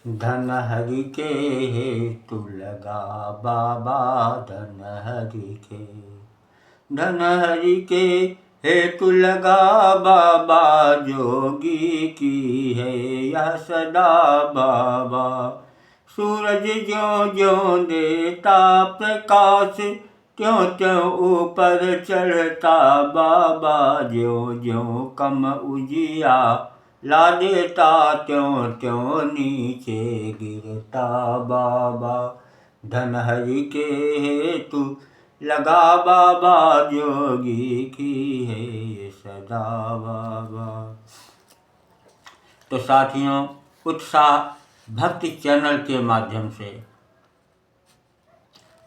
धन हरि के हेतु लगा बाबा, धन हरि के, धन हरि के हेतु लगा बाबा, जोगी की है यह सदा बाबा। सूरज ज्यों ज्यों देता प्रकाश, त्यों त्यों ऊपर चढ़ता बाबा, ज्यों ज्यों कम उजिया ला देता, त्यों त्यों नीचे गिरता बाबा। धन हरि के हेतु लगा बाबा, जोगी की है ये सदा बाबा। तो साथियों, उत्साह भक्ति चैनल के माध्यम से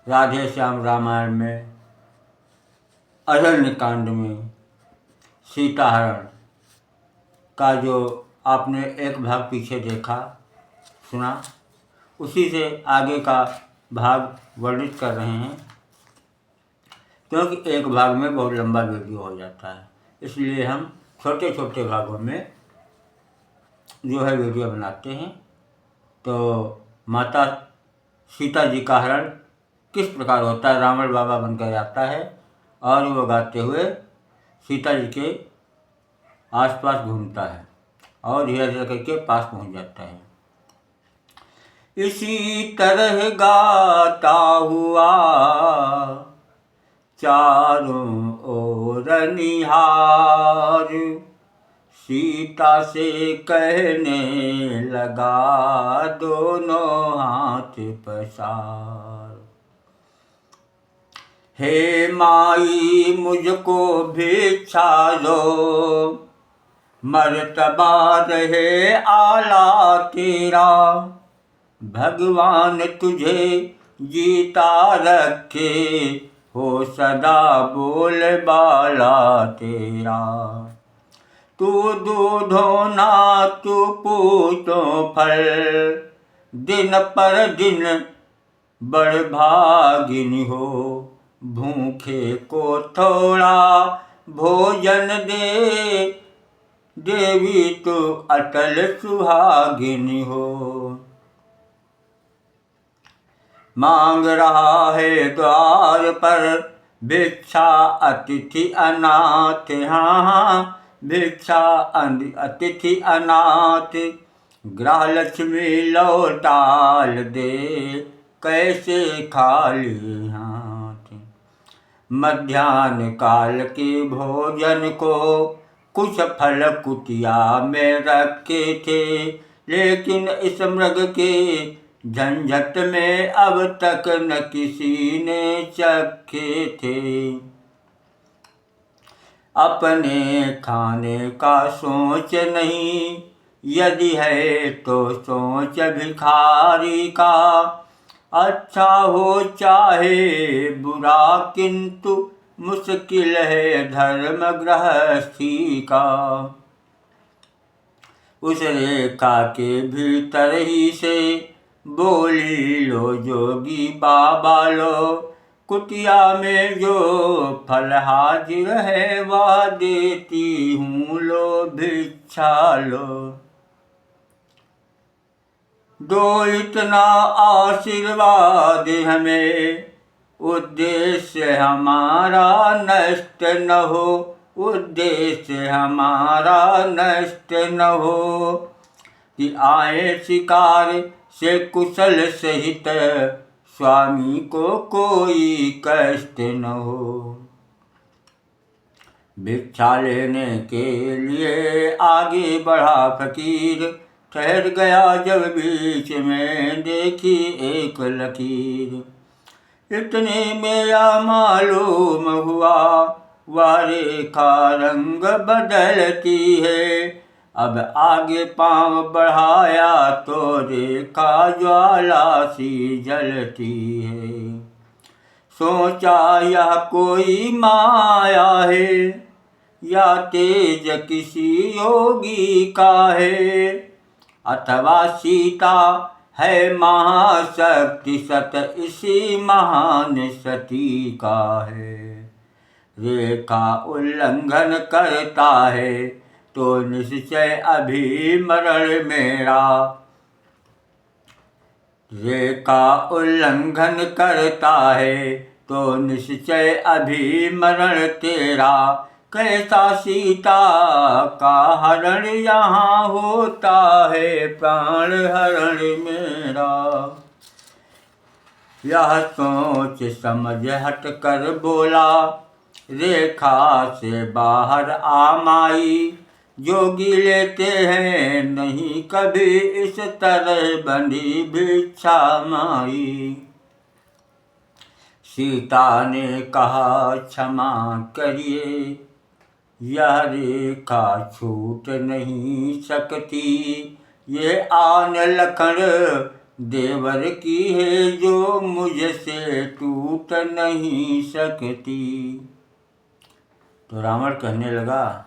राधे श्याम रामायण में अरण्य कांड में सीताहरण का जो आपने एक भाग पीछे देखा सुना, उसी से आगे का भाग वर्णित कर रहे हैं, क्योंकि एक भाग में बहुत लंबा वीडियो हो जाता है, इसलिए हम छोटे छोटे भागों में जो है वीडियो बनाते हैं। तो माता सीता जी का हरण किस प्रकार होता है, रावण बाबा बनकर आता है और वो गाते हुए सीता जी के आसपास घूमता है और धीरे धीरे करके पास पहुंच जाता है। इसी तरह गाता हुआ चारों ओर निहार, सीता से कहने लगा दोनों हाथ पसार। हे माई मुझको भिक्षा दो, मर्तबा रहे आला तेरा, भगवान तुझे जीता रखे, हो सदा बोल बाला तेरा। तू दूधो ना तू पूतो फल, दिन पर दिन बड़ भागिनी हो, भूखे को थोड़ा भोजन दे, देवी तो अटल सुहागिनी हो। मांग रहा है द्वार पर भिक्षा अतिथि अनाथ, हाँ भिक्षा अतिथि अनाथ, ग्रह लक्ष्मी लौटाल दे, कैसे खाली हाथ। मध्याह्न काल के भोजन को कुछ फल कुटिया में रखे थे, लेकिन इस मृग के झंझट में अब तक न किसी ने चखे थे। अपने खाने का सोच नहीं, यदि है तो सोच भिखारी का, अच्छा हो चाहे बुरा किंतु मुश्किल है धर्म गृहस्थी का। उस रेखा के भीतर ही से बोली लो जोगी बाबा लो, कुटिया में जो फल हाजिर है वह देती हूँ लो भिक्षा लो। दो इतना आशीर्वाद हमें, उद्देश्य हमारा नष्ट न हो, उद्देश्य हमारा नष्ट न हो, कि आए शिकार से कुशल सहित, स्वामी को कोई कष्ट न हो। भिक्षा लेने के लिए आगे बढ़ा फकीर, ठहर गया जब बीच में देखी एक लकीर। इतने मेरा मालूम हुआ वह रेखा रंग बदलती है, अब आगे पांव बढ़ाया तो रेखा ज्वाला सी जलती है। सोचा यह कोई माया है, या तेज किसी योगी का है, अथवा सीता है महाशक्ति सत इसी महान सती का है। रेखा उल्लंघन करता है तो निश्चय अभी मरण मेरा, रेखा उल्लंघन करता है तो निश्चय अभी मरण तेरा। कैसा सीता का हरण यहाँ होता है प्राण हरण मेरा। यह सोच समझ हट कर बोला रेखा से बाहर आ माई। जोगी लेते हैं नहीं कभी इस तरह बंधी भिक्षा माई। सीता ने कहा क्षमा करिए यह रेखा छूट नहीं सकती। ये आन लखन देवर की है जो मुझसे टूट नहीं सकती। तो रावण कहने लगा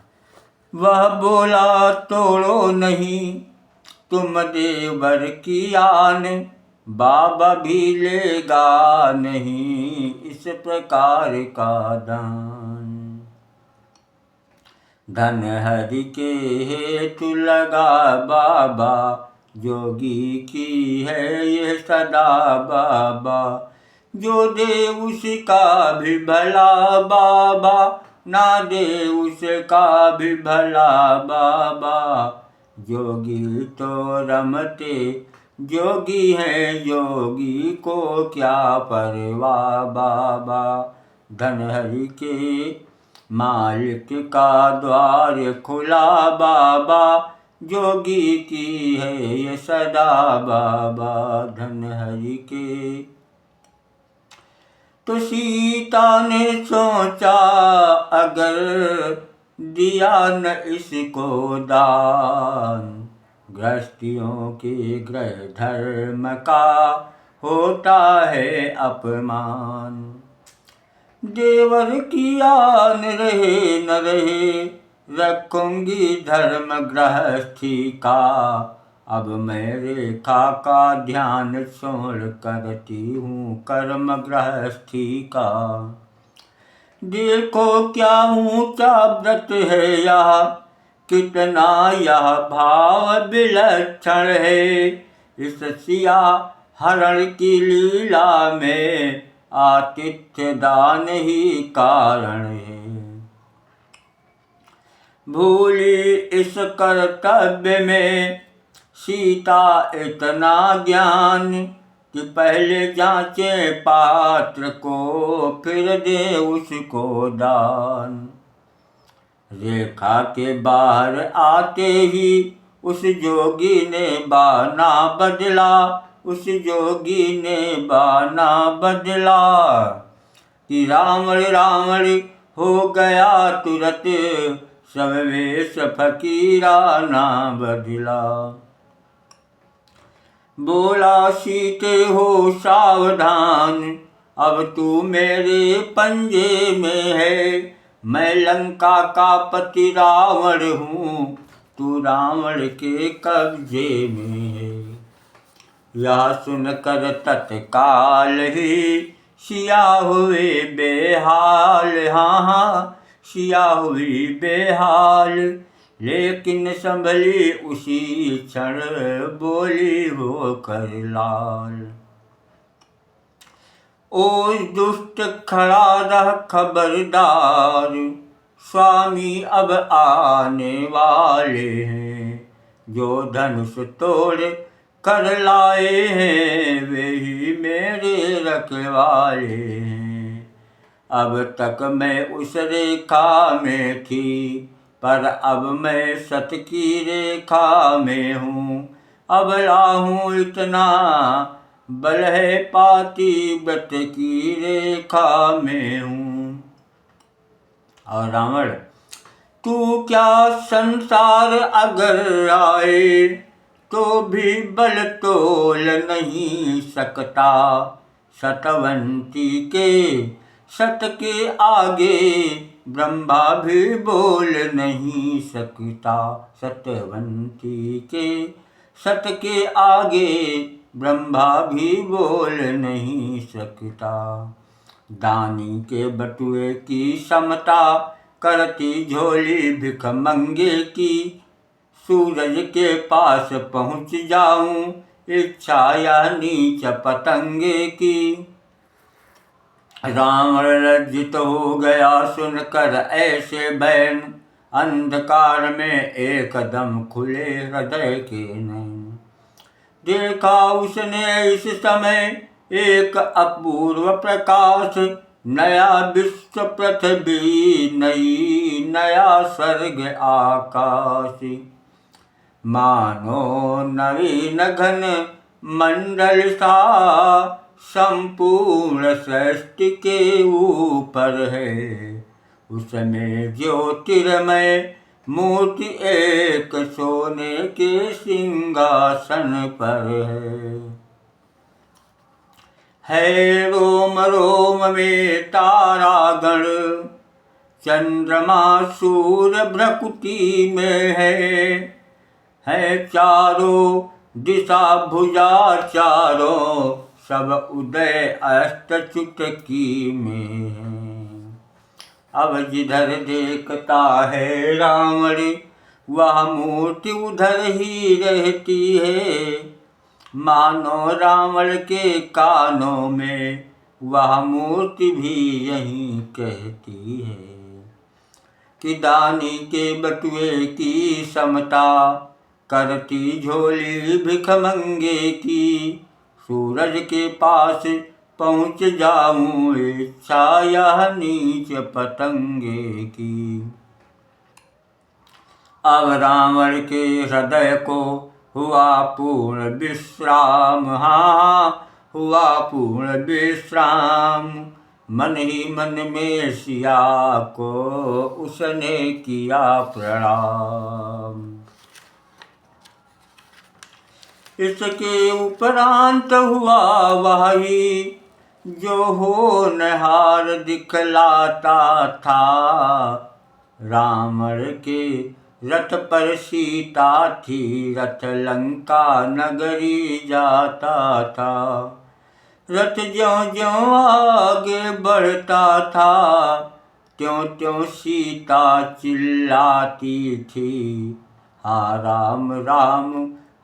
वह बोला तोड़ो नहीं तुम देवर की आन। बाबा भी लेगा नहीं इस प्रकार का दान। धन हरि के हेतु लगा बाबा जोगी की है ये सदा बाबा। जो दे उसका भी भला बाबा ना दे उसका भी भला बाबा। जोगी तो रमते जोगी है जोगी को क्या परवाह बाबा। धन हरि के मालिक का द्वार खुला बाबा। जोगी की है ये सदा बाबा धन हरि के। तो सीता ने सोचा अगर दिया न इसको दान। गृहस्थियों के गृह धर्म का होता है अपमान। देवर की आन रहे न रहे रखूंगी धर्म गृहस्थी का। अब मैं रेखा का ध्यान छोड़ करती हूँ कर्म गृहस्थी का। देखो क्या ऊंचा व्रत है यह कितना यह भाव विलक्षण है। इस सिया हरण की लीला में आतिथ्य दान ही कारण है। भूली इस कर्तव्य में सीता इतना ज्ञान कि पहले जांचे पात्र को फिर दे उसको दान। रेखा के बाहर आते ही उस जोगी ने बाना बदला। उस जोगी ने बाना बदला कि रावण रावण हो गया तुरंत सब वेश फकीराना बदला। बोला सीते हो सावधान अब तू मेरे पंजे में है। मैं लंका का पति रावण हूँ तू रावण के कब्जे में है। यह सुनकर तत्काल ही सिया हुए बेहाल। हाँ सिया हुई बेहाल लेकिन संभली उसी क्षण बोली होकर लाल। ओ दुष्ट खड़ा रह खबरदार स्वामी अब आने वाले हैं। जो धनुष तोड़ कर लाए हैं वे ही मेरे रखवाले हैं। अब तक मैं उस रेखा में थी पर अब मैं सत की रेखा में हूँ। अब लाहूँ इतना बल है पाती व्रत की रेखा में हूँ। और रावण तू क्या संसार अगर आए तो भी बल तोल नहीं सकता। सतवंती के सत के आगे ब्रह्मा भी बोल नहीं सकता। सतवंती के सत के आगे ब्रह्मा भी बोल नहीं सकता। दानी के बटुए की समता करती झोली भिख मंगे की। सूरज के पास पहुँच जाऊं इच्छा यह नीच पतंगे की। रावण लज्जित हो गया सुनकर ऐसे बैन, अंधकार में एकदम खुले हृदय के नैन। देखा उसने इस समय एक अपूर्व प्रकाश, नया विश्व पृथ्वी नई नया स्वर्ग आकाश। मानो नवीन घन मंडल सा, संपूर्ण सृष्टि के ऊपर है। उसमें ज्योतिर्मय मूर्ति एक सोने के सिंहासन पर है रोम रोम में तारागण, चंद्रमा सूर्य भ्रकुटी में है चारों दिशा भुजा चारों, सब उदय अस्त चुटकी में है। अब जिधर देखता है रावण, वह मूर्ति उधर ही रहती है। मानो रावण के कानों में वह मूर्ति भी यही कहती है कि दानी के बटुए की समता, करती झोली भिखमंगे की। सूरज के पास पहुँच जाऊं, इच्छा यह नीच पतंगे की। अब रावण के हृदय को हुआ पूर्ण विश्राम, हाँ हुआ पूर्ण विश्राम। मन ही मन में सिया को उसने किया प्रणाम। इसके उपरांत हुआ वही जो होनहार दिखलाता था। रावण के रथ पर सीता थी, रथ लंका नगरी जाता था। रथ ज्यों ज्यों आगे बढ़ता था, त्यों त्यों सीता चिल्लाती थी, हा राम राम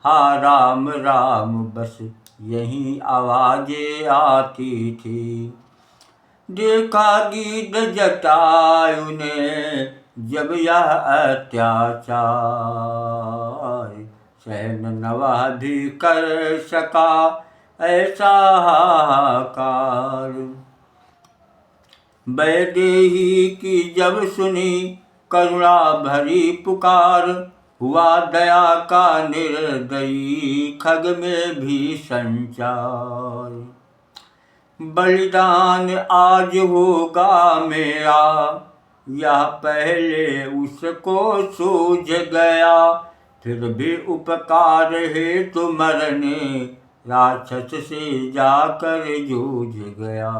हा राम राम, बस यही आवाजें आती थी। देखा गीध जटायु ने जब यह अत्याचार, सहन न वह भी कर सका ऐसा हाहाकार। वैदेही की जब सुनी करुणा भरी पुकार, हुआ दया का निर्दयी खग में भी संचार। बलिदान आज होगा मेरा, यह पहले उसको सूझ गया। फिर भी उपकार हेतु मरने राक्षस से जाकर जूझ गया।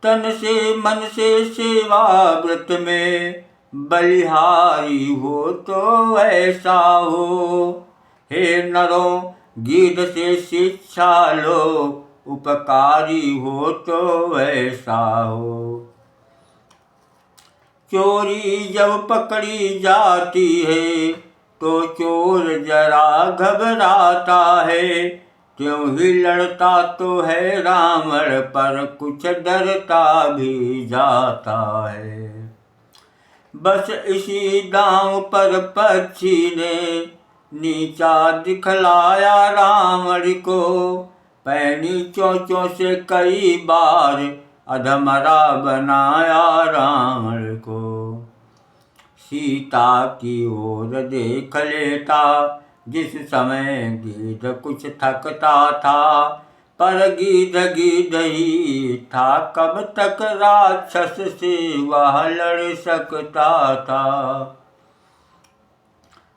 तन से मन से सेवा व्रत में बलिहारी हो तो ऐसा हो। हे नरों गीध से शिक्षा लो, उपकारी हो तो ऐसा हो। चोरी जब पकड़ी जाती है तो चोर जरा घबराता है, क्यों ही लड़ता तो है रावण पर कुछ डरता भी जाता है। बस इसी दांव पर पक्षी ने नीचा दिखलाया रावण को, पैनी चोंचों से कई बार अधमरा बनाया रावण को। सीता की ओर देख लेता जिस समय गीध कुछ थकता था, पर गीध गीध ही था, कब तक राक्षस से वह लड़ सकता था।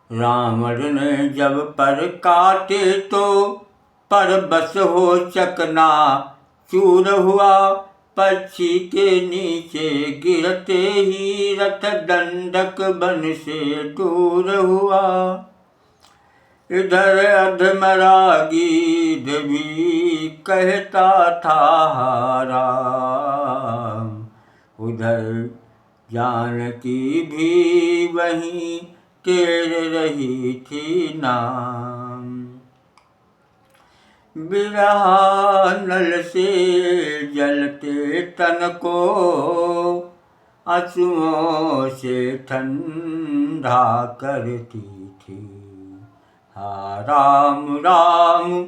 रावण ने जब पर काटे तो पर बस हो चकना चूर हुआ, पक्षी के नीचे गिरते ही रथ दंडक बन से दूर हुआ। इधर अधमरा गीध भी कहता था राम, उधर जानकी भी वहीं तेर रही थी नाम। बिरहा नल से जलते तन को आंसुओं से ठंडा करती थी। हाँ राम राम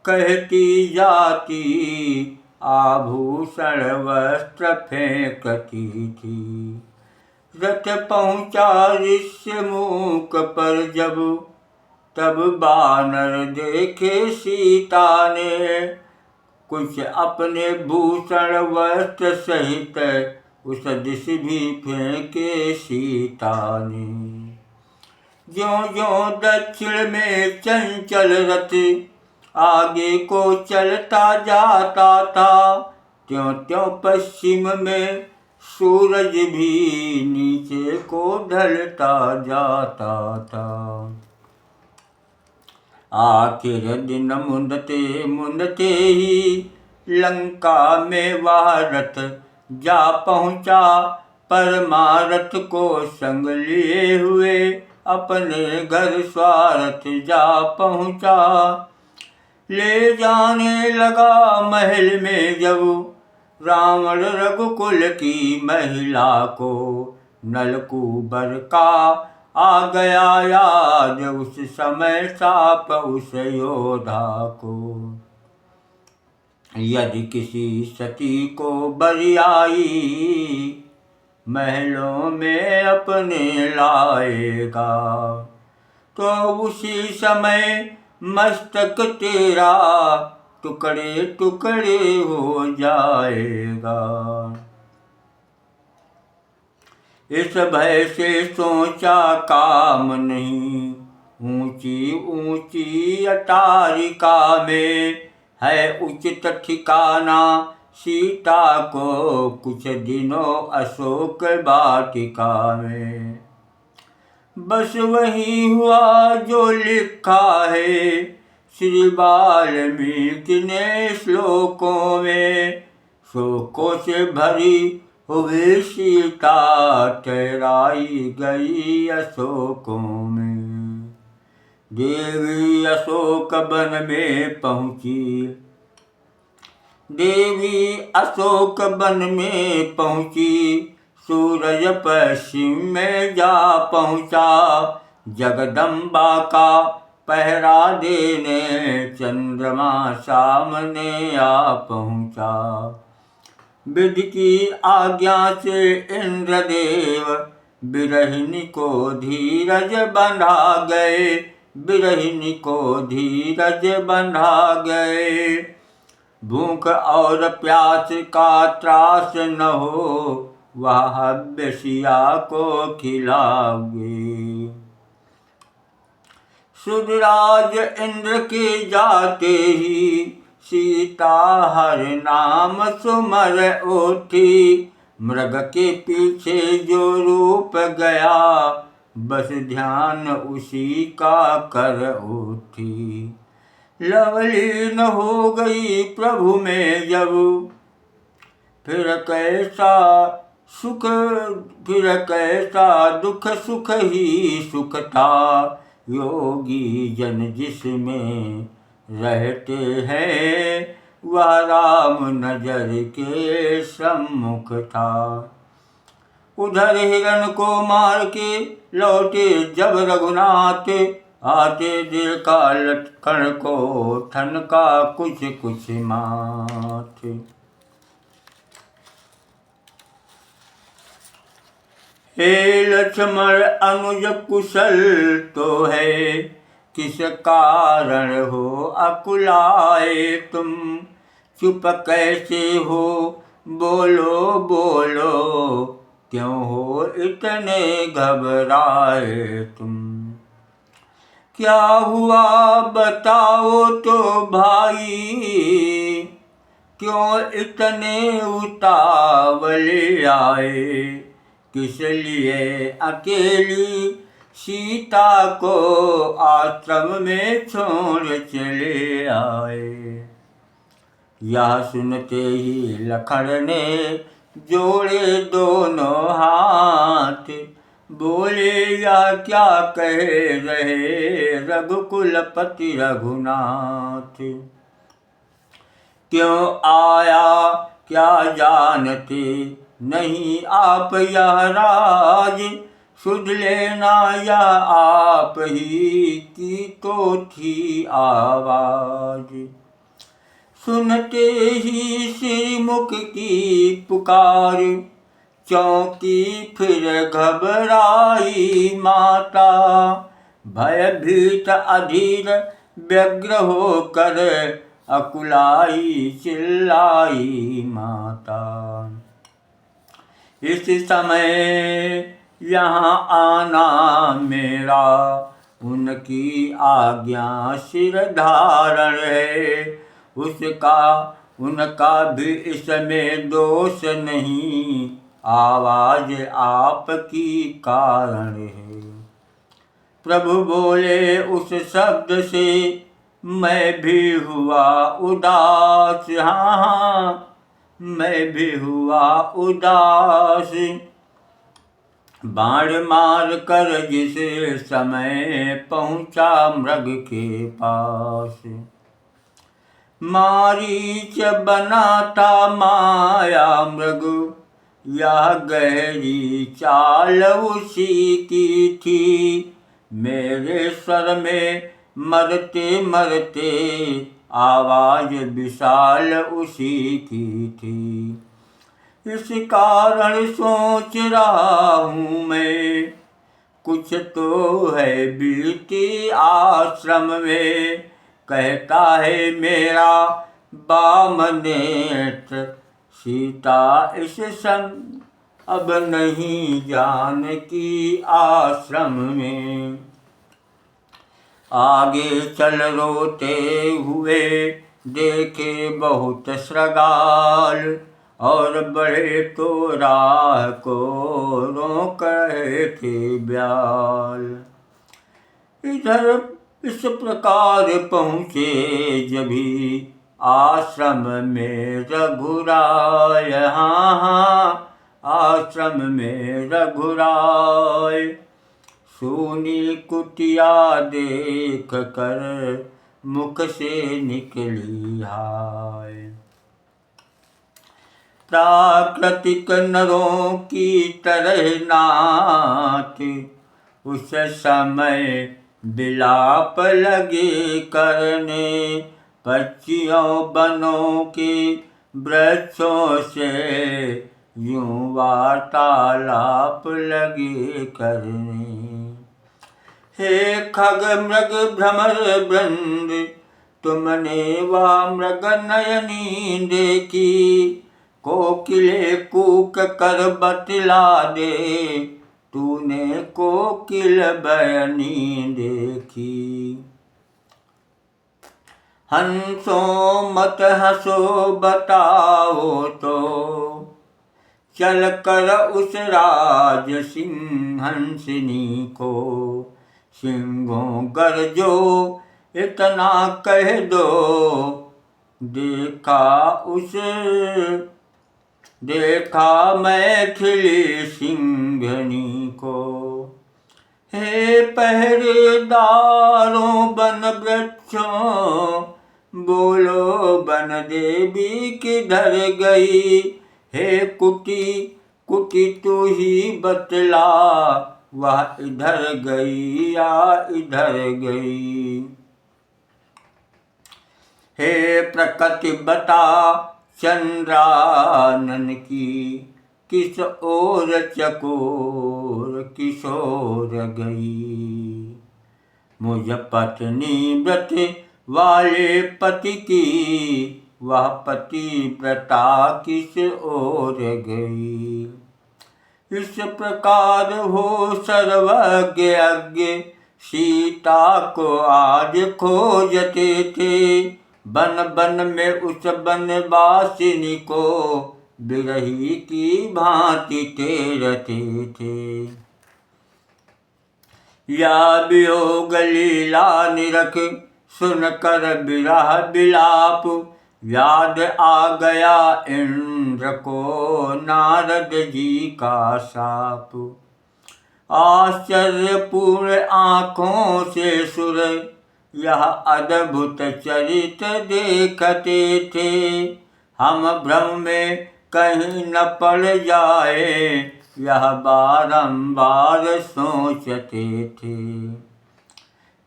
कहती जाती आभूषण वस्त्र फेंकती थी। रथ पहुँचा ऋष्यमुख पर जब तब बानर देखे सीता ने कुछ अपने भूषण वस्त्र सहित उस दिश भी फेंके सीता ने। ज्यों ज्यों दक्षिण में चंचल रथ आगे को चलता जाता था त्यों त्यों पश्चिम में सूरज भी नीचे को ढलता जाता था। आखिर दिन मुंदते मुंदते ही लंका में वह रथ जा पहुँचा। परमारथ को संग लिए हुए अपने घर स्वारथ जा पहुँचा। ले जाने लगा महल में जब रावण रघुकुल की महिला को नलकूबर का आ गया याद उस समय साप उस योद्धा को। यदि किसी सती को बरियाई महलों में अपने लाएगा तो उसी समय मस्तक तेरा टुकड़े टुकड़े हो जाएगा। इस भय से सोचा काम नहीं ऊंची ऊंची अटारिका में है उचित ठिकाना सीता को कुछ दिनों अशोक वाटिका में। बस वही हुआ जो लिखा है श्री वाल्मीकि ने श्लोकों में। शोकों से भरी हुई सीता ठहराई गई अशोकों में। देवी अशोक वन में पहुँची देवी अशोक वन में पहुँची सूरज पश्चिम में जा पहुँचा। जगदम्बा का पहरा देने चंद्रमा सामने आ पहुँचा। विधि की आज्ञा से इंद्रदेव बिरहिनी को धीरज बंधा गए बिरहिनी को धीरज बंधा गए। भूख और प्यास का त्रास न हो वह हव्य सिया को खिलाओगे। सुधराज इंद्र के जाते ही सीता हर नाम सुमर उठी। मृग के पीछे जो रूप गया बस ध्यान उसी का कर उठी। लवलीन हो गई प्रभु में जब फिर कैसा दुख सुख ही सुख था। योगी जन जिसमें रहते हैं वह राम नजर के सम्मुख था। उधर हिरण को मार के लौटे जब रघुनाथ आते देखा लक्ष्मण को ठनका कुछ कुछ माथ। हे लक्ष्मण अनुज कुशल तो है किस कारण हो अकुलाए तुम। चुप कैसे हो बोलो बोलो क्यों हो इतने घबराए तुम। क्या हुआ बताओ तो भाई क्यों इतने उतावले आए। किस लिए अकेली सीता को आश्रम में छोड़ चले आए। यह सुनते ही लखन ने जोड़े दोनों हाथ। बोले यह क्या कह रहे रघुकुलपति रघुनाथ। क्यों आया क्या जानते नहीं आप यह राज, सुध लेना यह आप ही की तो थी आवाज। सुनते ही श्रीमुख की पुकार, चौंकी फिर घबराई माता, भयभीत अधीर व्यग्र होकर अकुलाई चिल्लाई माता। इस समय यहाँ आना मेरा उनकी आज्ञा सिर धारण है, उसका उनका भी इसमें दोष नहीं, आवाज आपकी कारण है। प्रभु बोले उस शब्द से मैं भी हुआ उदास, हाँ मैं भी हुआ उदास। बाण मार कर जिस समय पहुँचा मृग के पास, मारीच बनाता माया मृग, यह गहरी चाल उसी की थी। मेरे स्वर में मरते मरते आवाज विशाल उसी की थी। इस कारण सोच रहा हूँ मैं, कुछ तो है बीती आश्रम में। कहता है मेरा बामनेत्र, सीता इस समय अब नहीं जानकी आश्रम में। आगे चल रोते हुए देखे बहुत श्रृगाल, और बढ़े तो राह को रोक रहे थे ब्याल। इधर इस प्रकार पहुँचे जभी आश्रम में रघुराय, हाँ आश्रम में रघुराय। सूनी कुटिया देख कर मुख से निकली हाय। प्राकृतिक नरों की तरह नाथ उस समय विलाप लगे करने, पक्षियों बनों के वृक्षों से यूं वार्तालाप लगे करने। हे खग मृग भ्रमर वृंद, तुमने वह मृग नयनी देखी, कोकिले कूक कर बतला दे, तूने कोकिल बयनी देखी। हंसो मत हंसो बताओ तो, चल कर उस राज सिंहंसिनी को। सिंहों गरजो इतना कह दो, देखा मैथिली सिंघनी को। हे पहरेदारों वन वृक्षों, बोलो वन देवी किधर गई। हे कुटी कुटी तू ही बतला, वह इधर गई या इधर गई। हे प्रकृति बता चंद्रानन की, किस ओर चकोर किशोर गई। मुझ पत्नी व्रत वाले पति की, वह पतिव्रता किस ओर गई। इस प्रकार हो सर्वज्ञ अज्ञ, सीता को आज खोजते थे। बन बन में उस बनवासिनी को, बिरही की भांति तेरते थे। या वियोग लीला निरख, सुन कर बिरह बिलाप, याद आ गया इंद्र को नारद जी का शाप। आश्चर्यपूर्ण आँखों से सुर यह अद्भुत चरित्र देखते थे, हम भ्रम में कहीं न पड़ जाए, यह बारंबार सोचते थे।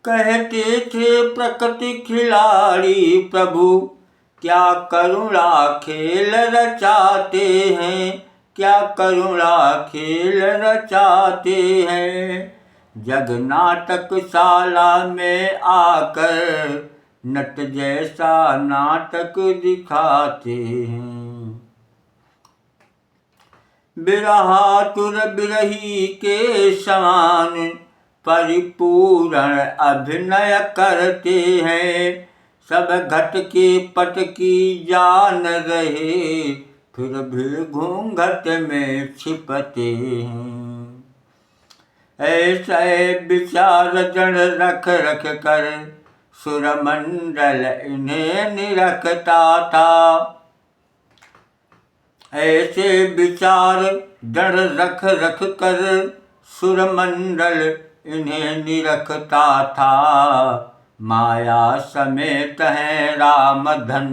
कहते थे प्रकृति खिलाड़ी प्रभु, क्या करुणा खेल रचाते हैं, क्या करुणा खेल रचाते हैं। जग नाटकशाला में आकर नट जैसा नाटक दिखाते हैं। बिरहातुर बिरही के समान परिपूर्ण अभिनय करते हैं, सब घट के पट की जान रहे, फिर भी घूंघट में छिपते हैं। ऐसे विचार जड़ रख रख कर सुरमंडल इन्हें निरखता था। ऐसे विचार जड़ रख रख कर सुरमंडल इन्हें निरखता था। माया समेत है राम धन,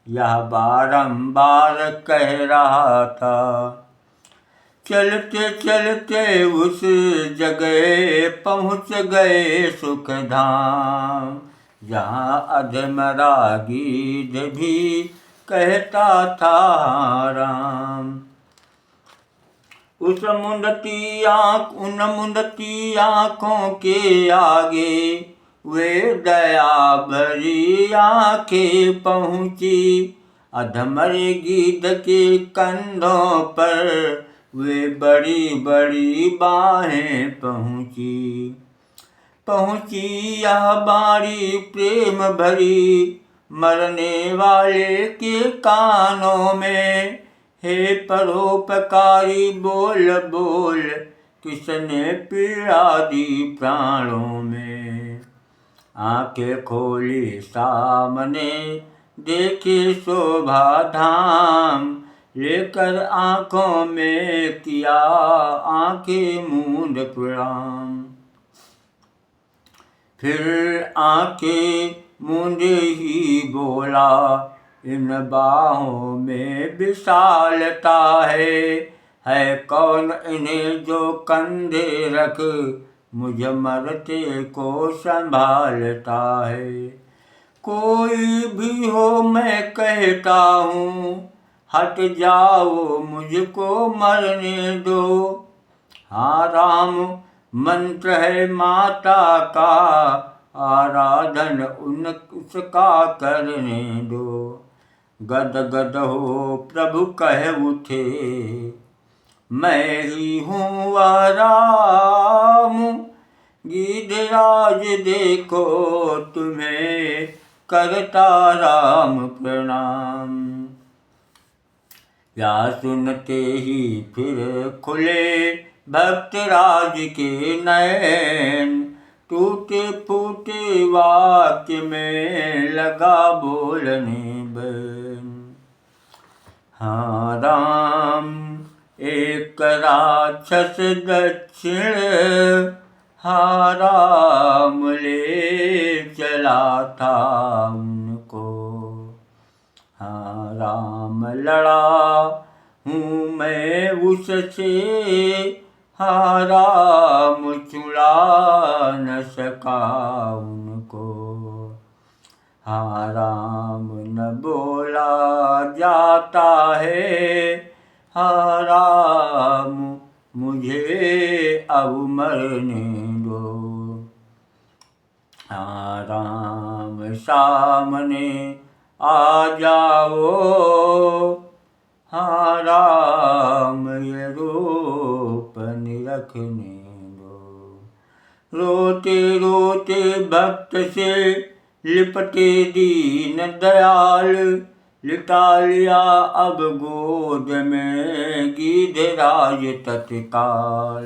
यह बारंबार कह रहा था। चलते चलते उस जगह पहुँच गए सुख धाम, जहाँ अधमरा गीत भी कहता था राम। उन मुंदती आँखों के आगे वे दया भरी आँखें पहुँची, अधमरे गीत के कंधों पर वे बड़ी बड़ी बाहें पहुँची। पहुँची यह बारी प्रेम भरी मरने वाले के कानों में, हे परोपकारी बोल बोल किसने पीड़ा दी प्राणों में। आंखें खोली सामने देखे शोभा धाम, लेकर आँखों में किया आंखें मूंद प्रणाम। फिर आंखें मूंदे ही बोला, इन बाहों में विशालता है कौन इन्हें जो कंधे रख मुझ मरते को संभालता है। कोई भी हो मैं कहता हूँ, हट जाओ मुझको मरने दो। हाँ राम मंत्र है माता का, आराधन उसका करने दो। गद गद हो प्रभु कह उठे, मैं ही हूँ वह राम। गिरिराज देखो तुम्हें करता राम प्रणाम। या सुनते ही फिर खुले भक्तराज के नयन, टूटे फूटे वाक्य में लगा बोलने बन। हाँ राम एक राक्षस दक्षिण, हाँ राम ले चला था उनको। हाँ राम लड़ा हूँ मैं उससे, हाँ राम छुड़ा न सका उनको। हाँ राम न बोला जाता है, हाँ राम मुझे अब मरने दो। हाँ राम सामने आ जाओ, हाँ राम ये रूप निरखने दो। रोते रोते भक्त से लिपटे दीन दयाल, लिटा लिया अब गोद में गिरिराज तत्काल।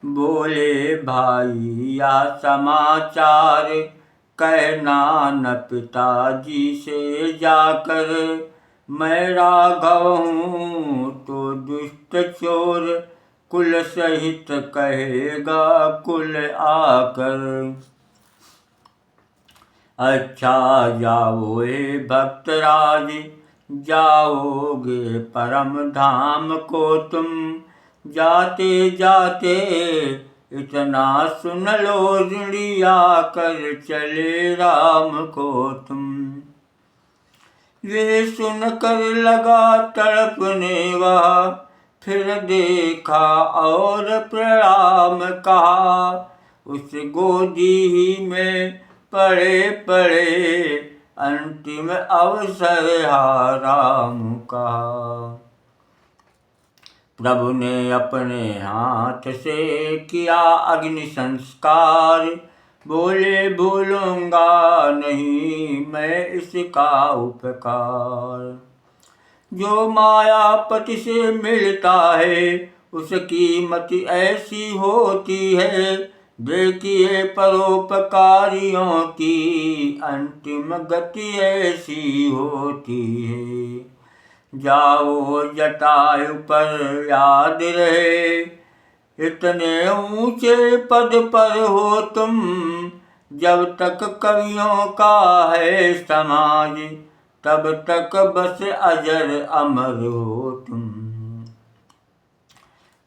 बोले भाई या समाचार कहना न पिताजी से जाकर, मैं राघव हूँ तो दुष्ट चोर कुल सहित कहेगा कुल आकर। अच्छा जाओ हे भक्तराज, जाओगे परम धाम को तुम। जाते जाते इतना सुन लो, ऋणिया कर चले राम को तुम। ये सुन कर लगा तड़पने वह, फिर देखा और प्रणाम कहा। उस गोदी ही में पड़े पड़े, अंतिम अवसर राम कहा। प्रभु ने अपने हाथ से किया अग्नि संस्कार, बोले भूलूंगा नहीं मैं इसका उपकार। जो मायापति से मिलता है उसकी मति ऐसी होती है, देखिए परोपकारियों की अंतिम गति ऐसी होती है। जाओ जटायु पर याद रहे, इतने ऊंचे पद पर हो तुम। जब तक कवियों का है समाज, तब तक बस अजर अमर हो तुम।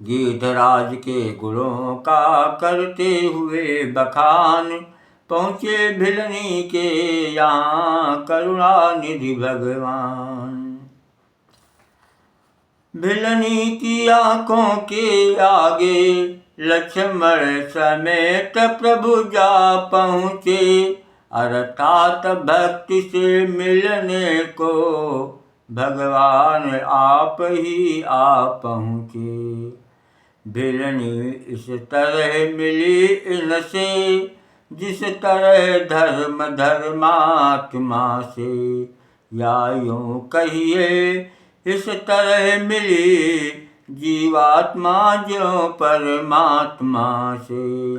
गीधराज के गुणों का करते हुए बखान, पहुँचे भिलनी के यहाँ करुणानिधि भगवान। भिलनी की आँखों के आगे लक्ष्मण समेत प्रभु जा पहुँचे, अर्थात भक्ति से मिलने को भगवान आप ही आ पहुँचे। भिलनी इस तरह मिली इनसे, जिस तरह धर्म धर्मात्मा से, या यूं कहिए इस तरह मिली जीवात्मा जो परमात्मा से।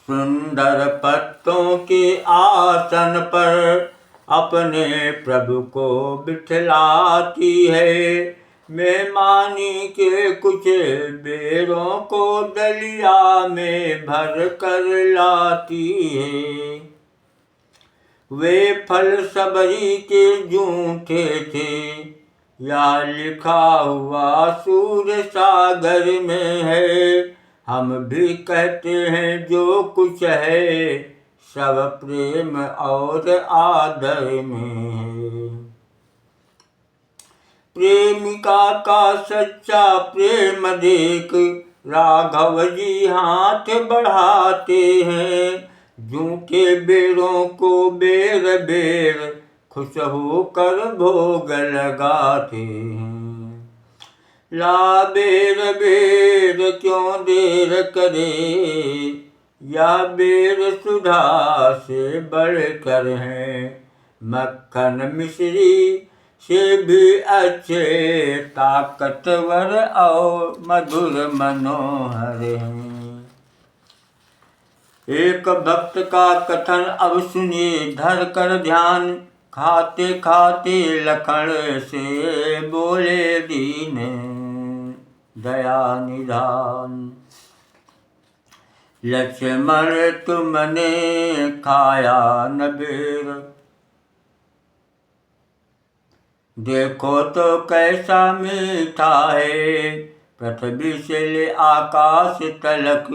सुंदर पत्तों के आसन पर अपने प्रभु को बिठलाती है, मेहमानी के कुछ बेरों को दलिया में भर कर लाती है। वे फल सबरी के जूठे थे, या लिखा हुआ सूर्य सागर में है। हम भी कहते हैं जो कुछ है, सब प्रेम और आदर में है। प्रेमिका का सच्चा प्रेम देख राघव जी हाथ बढ़ाते हैं, झूठे बेरों को बेर बेर खुश होकर भोग लगाते हैं। ला बेर बेर क्यों देर करे, या बेर सुधा से बढ़कर है। मक्खन मिश्री से भी अच्छे, ताकतवर और मधुर मनोहर हैं। एक भक्त का कथन अब सुनिए धर कर ध्यान, खाते खाते लखन से बोले दीन दया निधान। लक्ष्मण तुमने खाया न बेर, देखो तो कैसा मीठा है। पृथ्वी से ले आकाश तलक,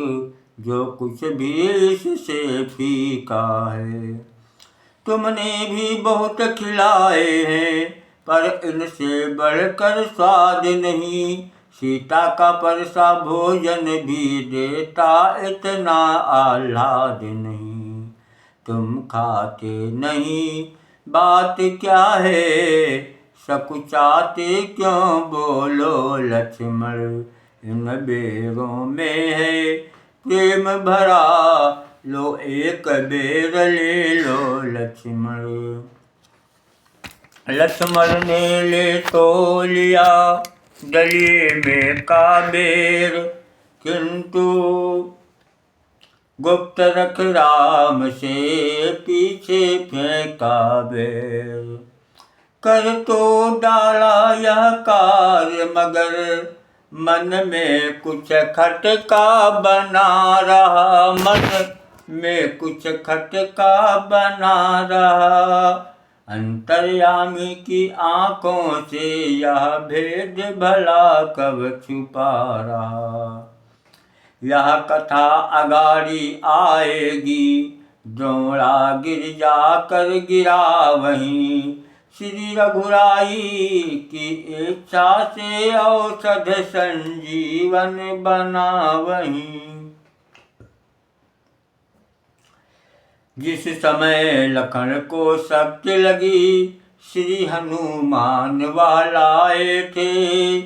जो कुछ भी इससे फीका है। तुमने भी बहुत खिलाए हैं, पर इनसे बढ़कर स्वाद नहीं। सीता का परसा भोजन भी देता, इतना आह्लाद नहीं। तुम खाते नहीं बात क्या है, सकुचाते क्यों बोलो लक्ष्मण। इन बेरों में है प्रेम भरा, लो एक बेर ले लो लक्ष्मण। लक्ष्मण ने ले तो लिया डलिए में का बेर, किंतु गुप्त रख राम से पीछे फेंका बेर। कर तो डाला यह कार्य मगर, मन में कुछ खटका बना रहा। मन में कुछ खटका बना रहा। अंतर्यामी की आंखों से यह भेद भला कब छुपा रहा। यह कथा अगाड़ी आएगी, द्रोणा गिर जाकर गिरा वहीं। श्री रघुराई की इच्छा से औषध संजीवन बना वहीं। जिस समय लखन को शक्ति लगी, श्री हनुमान वालाए थे।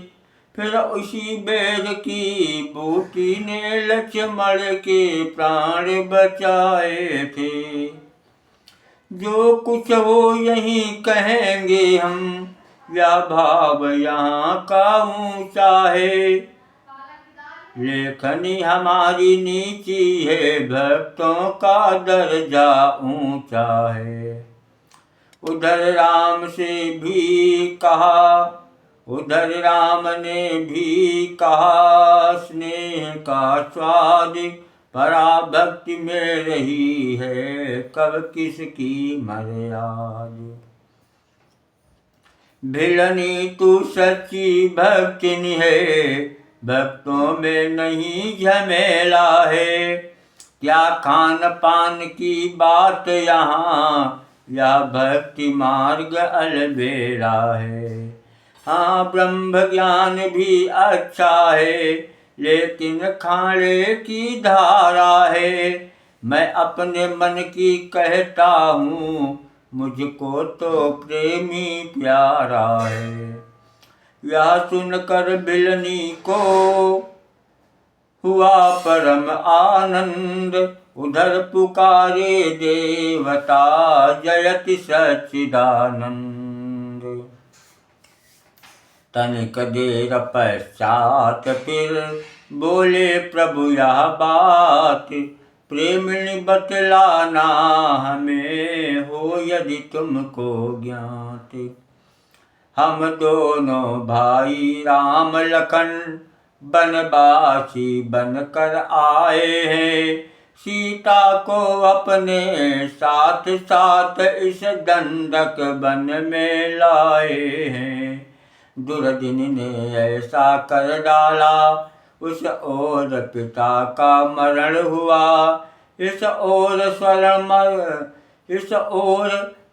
फिर उसी बेर की बूटी ने लक्ष्मण के प्राण बचाए थे। जो कुछ हो यही कहेंगे हम, यह भाव यहाँ का ऊंचा है। लेखनी हमारी नीची है, भक्तों का दर्जा ऊंचा है। उधर राम से भी कहा, उधर राम ने भी कहा, स्नेह का स्वाद पराभक्ति में रही है, कब किसकी मर्याद। भिलनी तू सच्ची भक्तिनी है, भक्तों में नहीं झमेला है। क्या खान पान की बात यहाँ, यह भक्ति मार्ग अलबेला है। हाँ ब्रह्म ज्ञान भी अच्छा है, लेकिन खाने की धारा है। मैं अपने मन की कहता हूँ, मुझको तो प्रेमी प्यारा है। यह सुनकर भिलनी को हुआ परम आनंद, उधर पुकारे देवता जयति सच्चिदानंद। तनिक देर पश्चात फिर बोले प्रभु यह बात, प्रेमिणी बतलाना हमें हो यदि तुमको ज्ञात। हम दोनों भाई राम लखन बनवासी बनकर आए हैं। सीता को अपने साथ साथ इस दंडक वन में लाए हैं। दुर्दिन ने ऐसा कर डाला, उस ओर पिता का मरण हुआ। इस ओर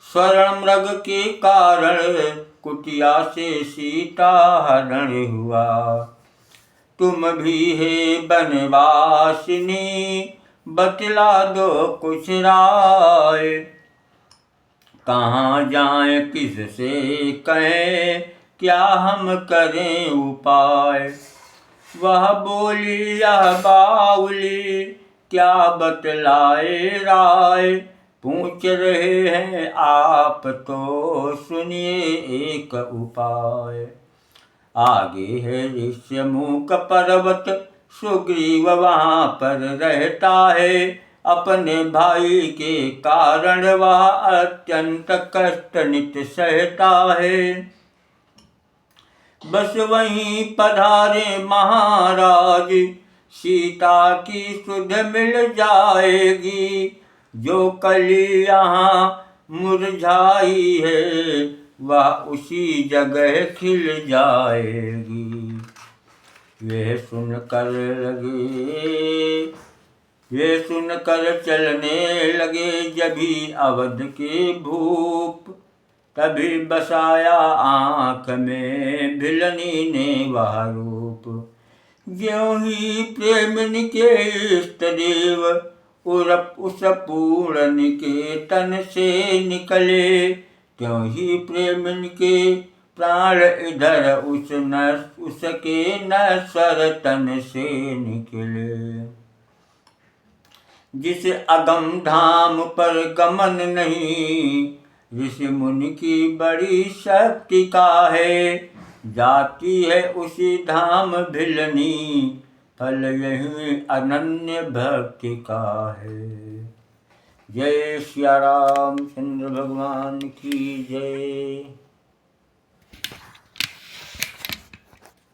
स्वर्ण मृग के कारण कुटिया से सीता हरण हुआ। तुम भी हे बनवासिनी, बतला दो कुछ राय। कहाँ जाएं किससे कहें, क्या हम करें उपाय। वह बोली यह बाउली, क्या बतलाए राय। पूछ रहे हैं आप तो सुनिए एक उपाय। आगे है ऋष्यमुख पर्वत, सुग्रीव वहाँ पर रहता है। अपने भाई के कारण वह अत्यंत कष्ट नित सहता है। बस वहीं पधारे महाराज, सीता की सुध मिल जाएगी। जो कली यहाँ मुरझाई है, वह उसी जगह खिल जाएगी। ये सुनकर चलने लगे जभी अवध के भूप। तभी बसाया आँख में भिलनी ने वह रूप। ज्यों ही प्रेमिनी के इष्ट देव उस पूर्ण निकेतन से निकले, त्यों ही प्रेमिनी के प्राण इधर उसके नश्वर तन से निकले। जिस अगम धाम पर गमन नहीं, ऋषि मुनि की बड़ी शक्ति का है। जाती है उसी धाम भिलनी, फल यही अनन्य भक्ति का है। जय श्री रामचंद्र भगवान की जय।